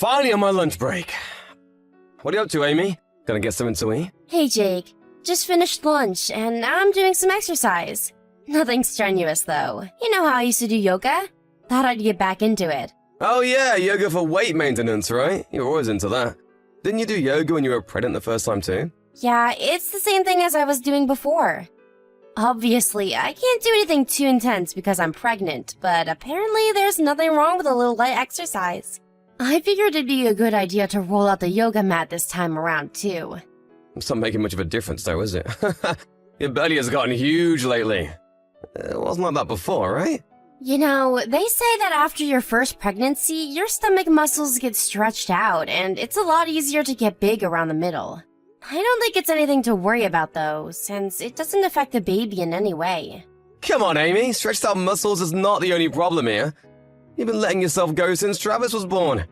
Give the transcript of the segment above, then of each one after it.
Finally on my lunch break. What are you up to, Amy? Gonna get something to eat? Hey Jake, just finished lunch and now I'm doing some exercise. Nothing strenuous though. You know how I used to do yoga? Thought I'd get back into it. Oh yeah, yoga for weight maintenance, right? You were always into that. Didn't you do yoga when you were pregnant the first time too? Yeah, it's the same thing as I was doing before. Obviously, I can't do anything too intense because I'm pregnant, but apparently there's nothing wrong with a little light exercise. I figured it'd be a good idea to roll out the yoga mat this time around too. It's not making much of a difference though, is it? Your belly has gotten huge lately. It wasn't like that before, right? You know, they say that after your first pregnancy, your stomach muscles get stretched out and it's a lot easier to get big around the middle. I don't think it's anything to worry about though, since it doesn't affect the baby in any way. Come on, Amy. Stretched out muscles is not the only problem here. You've been letting yourself go since Travis was born.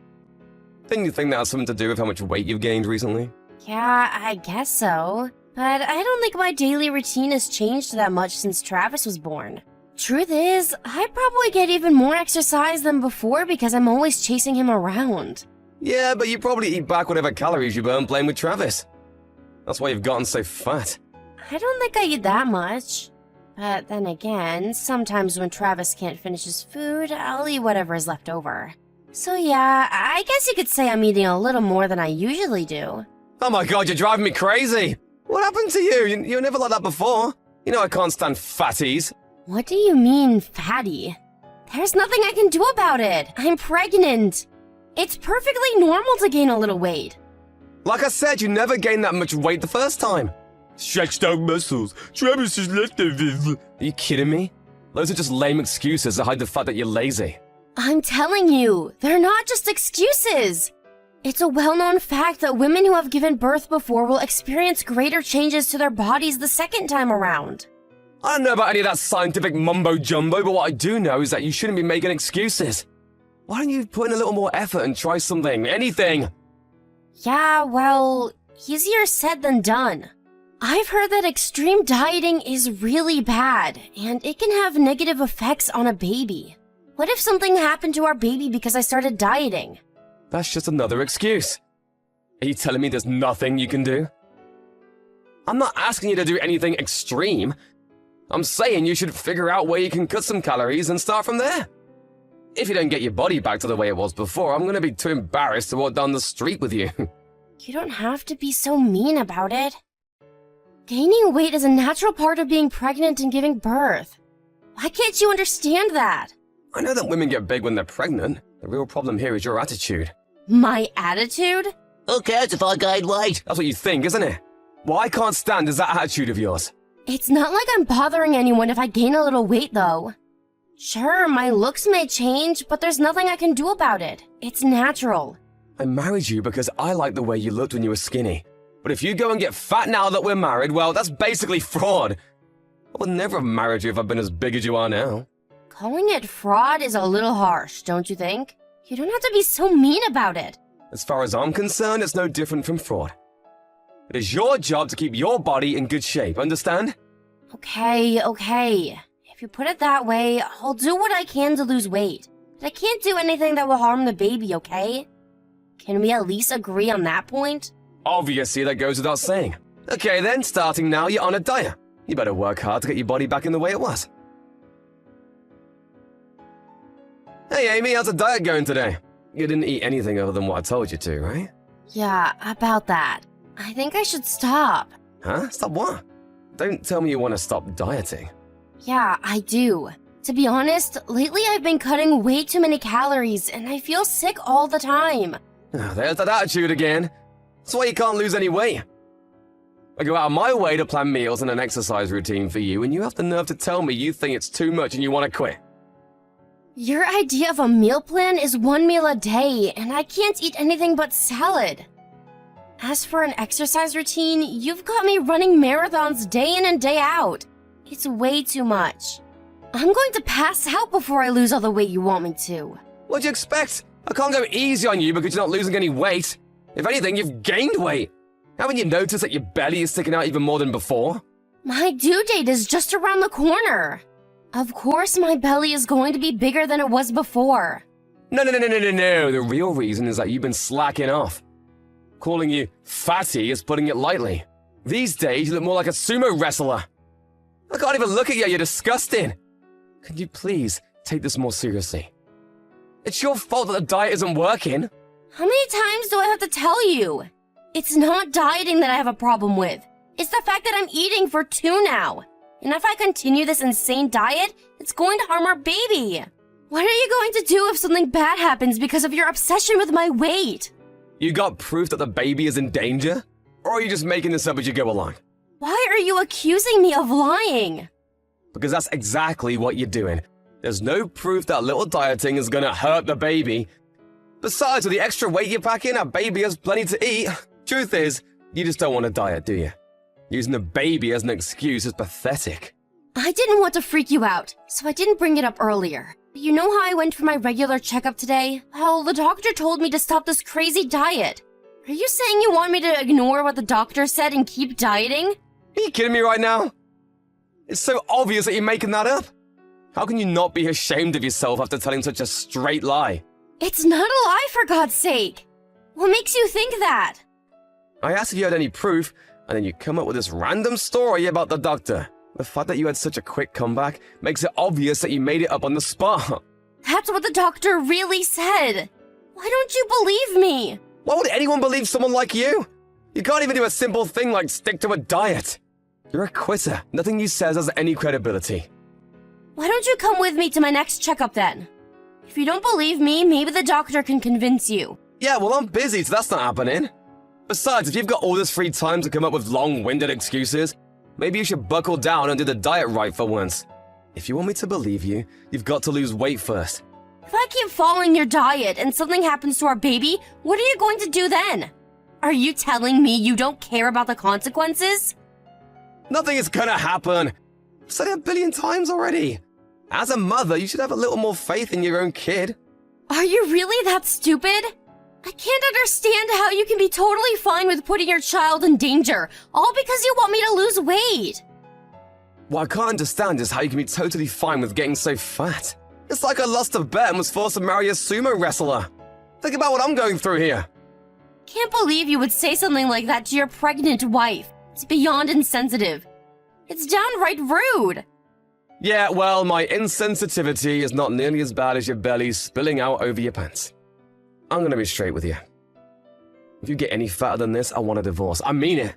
Didn't you think that has something to do with how much weight you've gained recently? Yeah, I guess so. But I don't think my daily routine has changed that much since Travis was born. Truth is, I probably get even more exercise than before because I'm always chasing him around. Yeah, but you probably eat back whatever calories you burn playing with Travis. That's why you've gotten so fat. I don't think I eat that much. But then again, sometimes when Travis can't finish his food, I'll eat whatever is left over. So yeah, I guess you could say I'm eating a little more than I usually do. Oh my god, you're driving me crazy! What happened to you? You were never like that before. You know I can't stand fatties. What do you mean, fatty? There's nothing I can do about it. I'm pregnant. It's perfectly normal to gain a little weight. Like I said, you never gained that much weight the first time. Stretched out muscles. Travis is leftovers. Are you kidding me? Those are just lame excuses to hide the fact that you're lazy. I'm telling you, they're not just excuses. It's a well-known fact that women who have given birth before will experience greater changes to their bodies the second time around. I don't know about any of that scientific mumbo-jumbo, but what I do know is that you shouldn't be making excuses. Why don't you put in a little more effort and try something, anything? Yeah, well, easier said than done. I've heard that extreme dieting is really bad, and it can have negative effects on a baby. What if something happened to our baby because I started dieting? That's just another excuse. Are you telling me there's nothing you can do? I'm not asking you to do anything extreme. I'm saying you should figure out where you can cut some calories and start from there. If you don't get your body back to the way it was before, I'm going to be too embarrassed to walk down the street with you. You don't have to be so mean about it. Gaining weight is a natural part of being pregnant and giving birth. Why can't you understand that? I know that women get big when they're pregnant. The real problem here is your attitude. My attitude? Who cares if I gain weight? That's what you think, isn't it? What I can't stand is that attitude of yours. It's not like I'm bothering anyone if I gain a little weight, though. Sure, my looks may change, but there's nothing I can do about it. It's natural. I married you because I liked the way you looked when you were skinny. But if you go and get fat now that we're married, well, that's basically fraud. I would never have married you if I'd been as big as you are now. Calling it fraud is a little harsh, don't you think? You don't have to be so mean about it. As far as I'm concerned, it's no different from fraud. It is your job to keep your body in good shape, understand? Okay. If you put it that way, I'll do what I can to lose weight. But I can't do anything that will harm the baby, okay? Can we at least agree on that point? Obviously, that goes without saying. Okay then, starting now, you're on a diet. You better work hard to get your body back in the way it was. Hey Amy, how's the diet going today? You didn't eat anything other than what I told you to, right? Yeah, about that. I think I should stop. Huh? Stop what? Don't tell me you want to stop dieting. Yeah, I do. To be honest, lately I've been cutting way too many calories and I feel sick all the time. There's that attitude again. That's why you can't lose any weight. I go out of my way to plan meals and an exercise routine for you, and you have the nerve to tell me you think it's too much and you want to quit. Your idea of a meal plan is 1 meal a day, and I can't eat anything but salad. As for an exercise routine, you've got me running marathons day in and day out. It's way too much. I'm going to pass out before I lose all the weight you want me to. What'd you expect? I can't go easy on you because you're not losing any weight. If anything, you've gained weight. Haven't you noticed that your belly is sticking out even more than before? My due date is just around the corner. Of course my belly is going to be bigger than it was before. No. The real reason is that you've been slacking off. Calling you fatty is putting it lightly. These days, you look more like a sumo wrestler. I can't even look at you, you're disgusting. Could you please take this more seriously? It's your fault that the diet isn't working. How many times do I have to tell you? It's not dieting that I have a problem with. It's the fact that I'm eating for 2 now. And if I continue this insane diet, it's going to harm our baby. What are you going to do if something bad happens because of your obsession with my weight? You got proof that the baby is in danger? Or are you just making this up as you go along? Why are you accusing me of lying? Because that's exactly what you're doing. There's no proof that little dieting is gonna hurt the baby. Besides, with the extra weight you're packing, our baby has plenty to eat. Truth is, you just don't want to diet, do you? Using the baby as an excuse is pathetic. I didn't want to freak you out, so I didn't bring it up earlier. But you know how I went for my regular checkup today? Well, the doctor told me to stop this crazy diet. Are you saying you want me to ignore what the doctor said and keep dieting? Are you kidding me right now? It's so obvious that you're making that up. How can you not be ashamed of yourself after telling such a straight lie? It's not a lie, for God's sake. What makes you think that? I asked if you had any proof, and then you come up with this random story about the doctor. The fact that you had such a quick comeback makes it obvious that you made it up on the spot. That's what the doctor really said. Why don't you believe me? Why would anyone believe someone like you? You can't even do a simple thing like stick to a diet. You're a quitter. Nothing you says has any credibility. Why don't you come with me to my next checkup then? If you don't believe me, maybe the doctor can convince you. Yeah, well, I'm busy, so that's not happening. Besides, if you've got all this free time to come up with long-winded excuses, maybe you should buckle down and do the diet right for once. If you want me to believe you, you've got to lose weight first. If I keep following your diet and something happens to our baby, what are you going to do then? Are you telling me you don't care about the consequences? Nothing is gonna happen. I've said it 1 billion times already. As a mother, you should have a little more faith in your own kid. Are you really that stupid? I can't understand how you can be totally fine with putting your child in danger, all because you want me to lose weight. What I can't understand is how you can be totally fine with getting so fat. It's like I lost a bet and was forced to marry a sumo wrestler. Think about what I'm going through here. Can't believe you would say something like that to your pregnant wife. It's beyond insensitive. It's downright rude. Yeah, well, my insensitivity is not nearly as bad as your belly spilling out over your pants. I'm gonna be straight with you. If you get any fatter than this, I want a divorce. I mean it.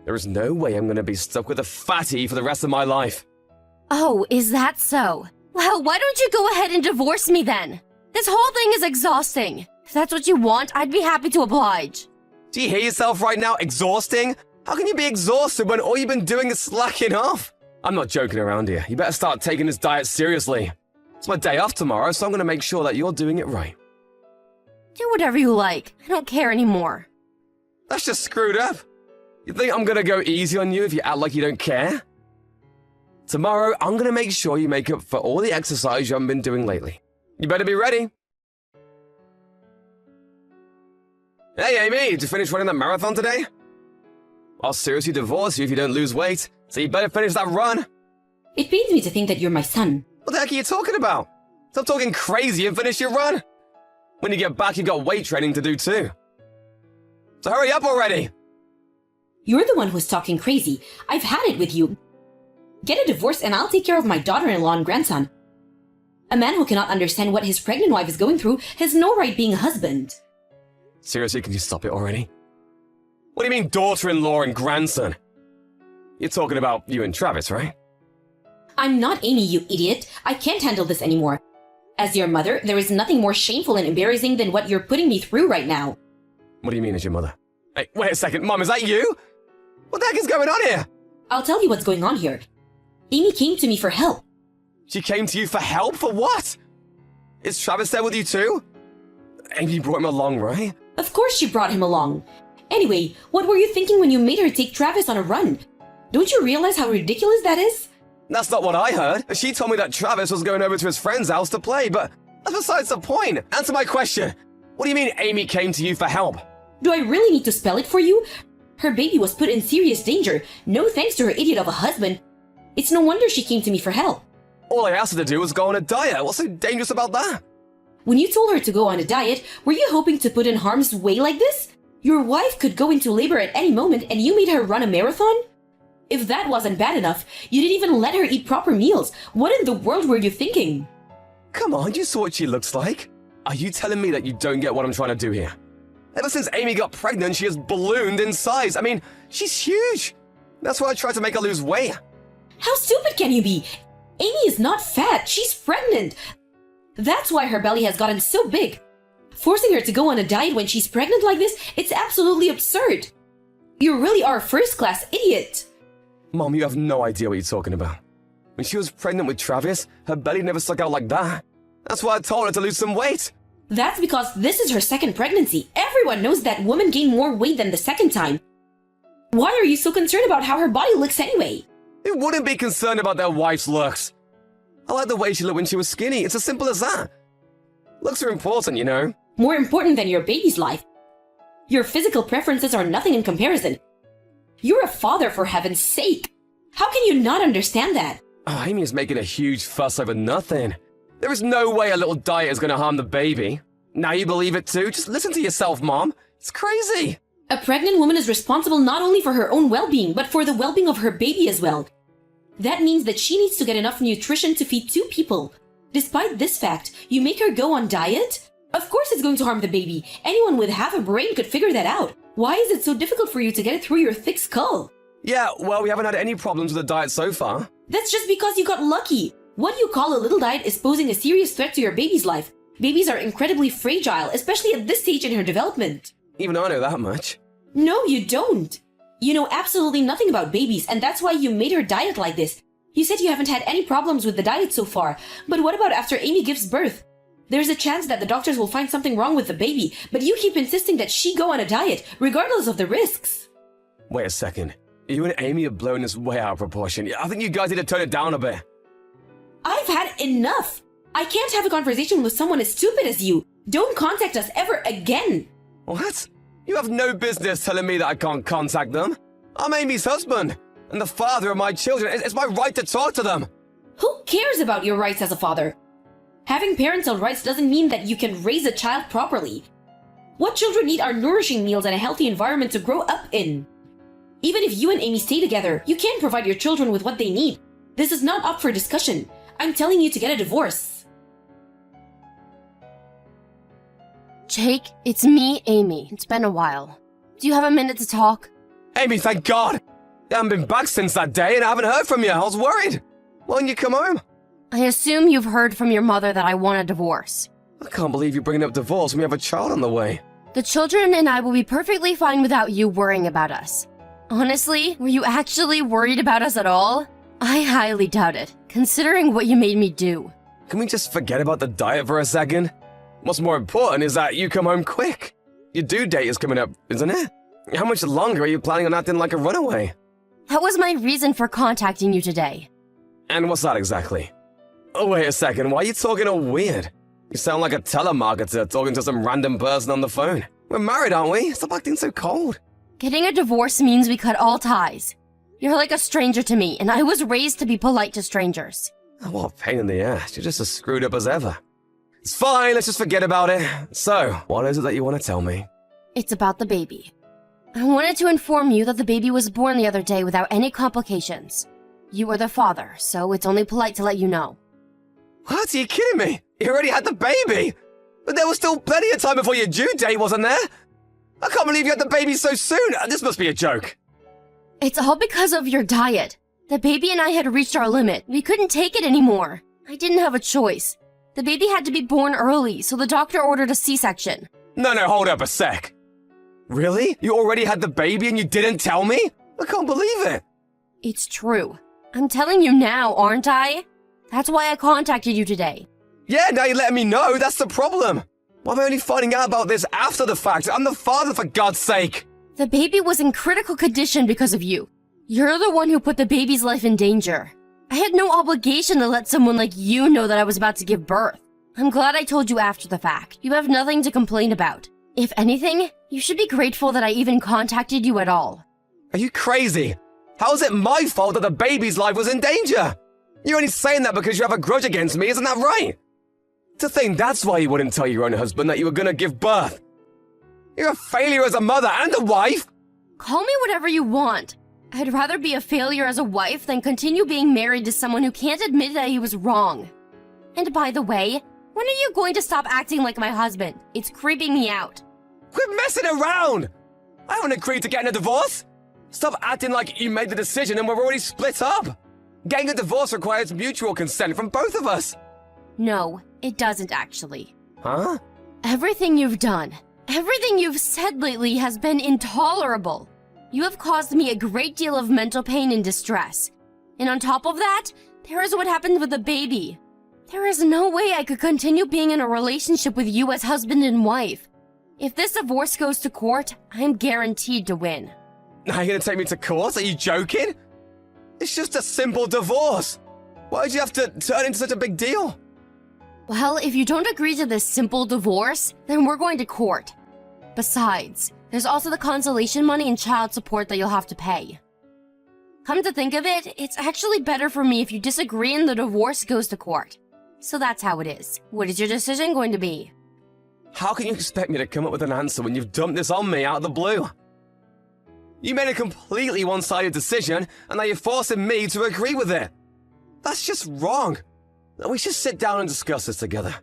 There is no way I'm gonna be stuck with a fatty for the rest of my life. Oh, is that so? Well, why don't you go ahead and divorce me then? This whole thing is exhausting. If that's what you want, I'd be happy to oblige. Do you hear yourself right now? Exhausting? How can you be exhausted when all you've been doing is slacking off? I'm not joking around here. You better start taking this diet seriously. It's my day off tomorrow, so I'm gonna make sure that you're doing it right. Do whatever you like. I don't care anymore. That's just screwed up. You think I'm gonna go easy on you if you act like you don't care? Tomorrow, I'm gonna make sure you make up for all the exercise you haven't been doing lately. You better be ready. Hey, Amy, did you finish running that marathon today? I'll seriously divorce you if you don't lose weight, so you better finish that run. It pains me to think that you're my son. What the heck are you talking about? Stop talking crazy and finish your run. When you get back, you've got weight training to do too. So hurry up already. You're the one who's talking crazy. I've had it with you. Get a divorce and I'll take care of my daughter-in-law and grandson. A man who cannot understand what his pregnant wife is going through has no right being a husband. Seriously, can you stop it already? What do you mean daughter-in-law and grandson? You're talking about you and Travis, right? I'm not Amy, you idiot. I can't handle this anymore. As your mother, there is nothing more shameful and embarrassing than what you're putting me through right now. What do you mean as your mother? Hey, wait a second, Mom, is that you? What the heck is going on here? I'll tell you what's going on here. Amy came to me for help. She came to you for help? For what? Is Travis there with you too? Amy brought him along, right? Of course she brought him along. Anyway, what were you thinking when you made her take Travis on a run? Don't you realize how ridiculous that is? That's not what I heard. She told me that Travis was going over to his friend's house to play, but that's besides the point. Answer my question. What do you mean Amy came to you for help? Do I really need to spell it for you? Her baby was put in serious danger, no thanks to her idiot of a husband. It's no wonder she came to me for help. All I asked her to do was go on a diet. What's so dangerous about that? When you told her to go on a diet, were you hoping to put in harm's way like this? Your wife could go into labor at any moment and you made her run a marathon? If that wasn't bad enough, you didn't even let her eat proper meals. What in the world were you thinking? Come on, you saw what she looks like. Are you telling me that you don't get what I'm trying to do here? Ever since Amy got pregnant, she has ballooned in size. I mean, she's huge. That's why I tried to make her lose weight. How stupid can you be? Amy is not fat, she's pregnant. That's why her belly has gotten so big. Forcing her to go on a diet when she's pregnant like this, it's absolutely absurd. You really are a first-class idiot. Mom, you have no idea what you're talking about. When she was pregnant with Travis, her belly never stuck out like that. That's why I told her to lose some weight. That's because this is her second pregnancy. Everyone knows that women gain more weight than the second time. Why are you so concerned about how her body looks anyway? Who wouldn't be concerned about their wife's looks? I like the way she looked when she was skinny. It's as simple as that. Looks are important, you know. More important than your baby's life. Your physical preferences are nothing in comparison. You're a father, for heaven's sake. How can you not understand that? Oh, Amy is making a huge fuss over nothing. There is no way a little diet is going to harm the baby. Now you believe it too? Just listen to yourself, Mom. It's crazy. A pregnant woman is responsible not only for her own well-being, but for the well-being of her baby as well. That means that she needs to get enough nutrition to feed 2 people. Despite this fact, you make her go on diet? Of course it's going to harm the baby. Anyone with half a brain could figure that out. Why is it so difficult for you to get it through your thick skull? Yeah, well, we haven't had any problems with the diet so far. That's just because you got lucky. What you call a little diet is posing a serious threat to your baby's life. Babies are incredibly fragile, especially at this stage in her development. Even I know that much. No, you don't. You know absolutely nothing about babies, and that's why you made her diet like this. You said you haven't had any problems with the diet so far, but what about after Amy gives birth? There's a chance that the doctors will find something wrong with the baby, but you keep insisting that she go on a diet, regardless of the risks. Wait a second. You and Amy are blowing this way out of proportion. I think you guys need to tone it down a bit. I've had enough. I can't have a conversation with someone as stupid as you. Don't contact us ever again. What? You have no business telling me that I can't contact them. I'm Amy's husband, and the father of my children. It's my right to talk to them. Who cares about your rights as a father? Having parental rights doesn't mean that you can raise a child properly. What children need are nourishing meals and a healthy environment to grow up in. Even if you and Amy stay together, you can't provide your children with what they need. This is not up for discussion. I'm telling you to get a divorce. Jake, it's me, Amy. It's been a while. Do you have a minute to talk? Amy, thank God. You haven't been back since that day, and I haven't heard from you. I was worried. Why didn't you come home? I assume you've heard from your mother that I want a divorce. I can't believe you're bringing up divorce when we have a child on the way. The children and I will be perfectly fine without you worrying about us. Honestly, were you actually worried about us at all? I highly doubt it, considering what you made me do. Can we just forget about the diet for a second? What's more important is that you come home quick. Your due date is coming up, isn't it? How much longer are you planning on acting like a runaway? That was my reason for contacting you today. And what's that exactly? Oh, wait a second, why are you talking all weird? You sound like a telemarketer talking to some random person on the phone. We're married, aren't we? Stop acting so cold. Getting a divorce means we cut all ties. You're like a stranger to me, and I was raised to be polite to strangers. Oh, what a pain in the ass. You're just as screwed up as ever. It's fine, let's just forget about it. So, what is it that you want to tell me? It's about the baby. I wanted to inform you that the baby was born the other day without any complications. You are the father, so it's only polite to let you know. What? Are you kidding me? You already had the baby? But there was still plenty of time before your due date, wasn't there? I can't believe you had the baby so soon. This must be a joke. It's all because of your diet. The baby and I had reached our limit. We couldn't take it anymore. I didn't have a choice. The baby had to be born early, so the doctor ordered a C-section. No, hold up a sec. Really? You already had the baby and you didn't tell me? I can't believe it. It's true. I'm telling you now, aren't I? That's why I contacted you today. Yeah, now you're letting me know. That's the problem. Why am I only finding out about this after the fact? I'm the father, for God's sake. The baby was in critical condition because of you. You're the one who put the baby's life in danger. I had no obligation to let someone like you know that I was about to give birth. I'm glad I told you after the fact. You have nothing to complain about. If anything, you should be grateful that I even contacted you at all. Are you crazy? How is it my fault that the baby's life was in danger? You're only saying that because you have a grudge against me, isn't that right? To think that's why you wouldn't tell your own husband that you were gonna give birth. You're a failure as a mother and a wife! Call me whatever you want. I'd rather be a failure as a wife than continue being married to someone who can't admit that he was wrong. And by the way, when are you going to stop acting like my husband? It's creeping me out. Quit messing around! I haven't agreed to getting a divorce! Stop acting like you made the decision and we're already split up! Getting a divorce requires mutual consent from both of us! No, it doesn't actually. Huh? Everything you've done, everything you've said lately has been intolerable. You have caused me a great deal of mental pain and distress. And on top of that, there is what happened with the baby. There is no way I could continue being in a relationship with you as husband and wife. If this divorce goes to court, I'm guaranteed to win. Now you're gonna take me to court? Are you joking? It's just a simple divorce. Why did you have to turn into such a big deal? Well, if you don't agree to this simple divorce, then we're going to court. Besides, there's also the consolation money and child support that you'll have to pay. Come to think of it, it's actually better for me if you disagree and the divorce goes to court. So that's how it is. What is your decision going to be? How can you expect me to come up with an answer when you've dumped this on me out of the blue? You made a completely one-sided decision, and now you're forcing me to agree with it. That's just wrong. We should sit down and discuss this together.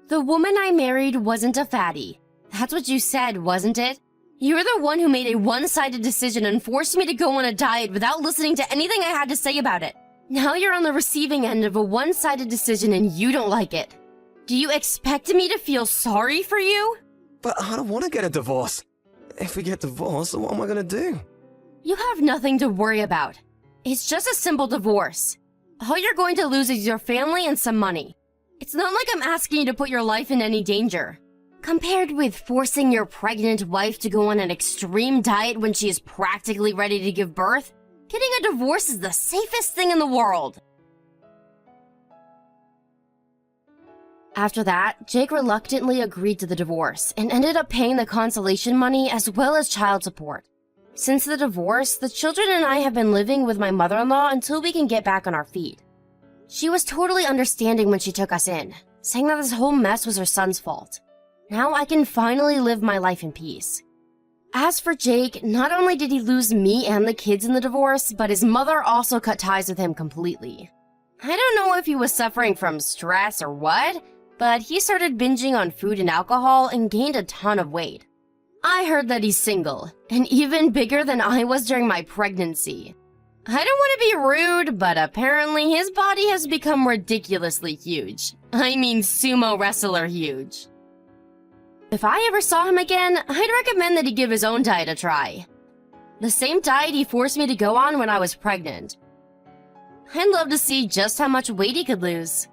The woman I married wasn't a fatty. That's what you said, wasn't it? You're the one who made a one-sided decision and forced me to go on a diet without listening to anything I had to say about it. Now you're on the receiving end of a one-sided decision and you don't like it. Do you expect me to feel sorry for you? But I don't want to get a divorce. If we get divorced, what am I going to do? You have nothing to worry about. It's just a simple divorce. All you're going to lose is your family and some money. It's not like I'm asking you to put your life in any danger. Compared with forcing your pregnant wife to go on an extreme diet when she is practically ready to give birth, getting a divorce is the safest thing in the world. After that, Jake reluctantly agreed to the divorce and ended up paying the consolation money as well as child support. Since the divorce, the children and I have been living with my mother-in-law until we can get back on our feet. She was totally understanding when she took us in, saying that this whole mess was her son's fault. Now I can finally live my life in peace. As for Jake, not only did he lose me and the kids in the divorce, but his mother also cut ties with him completely. I don't know if he was suffering from stress or what, but he started binging on food and alcohol and gained a ton of weight. I heard that he's single, and even bigger than I was during my pregnancy. I don't want to be rude, but apparently his body has become ridiculously huge. I mean sumo wrestler huge. If I ever saw him again, I'd recommend that he give his own diet a try. The same diet he forced me to go on when I was pregnant. I'd love to see just how much weight he could lose.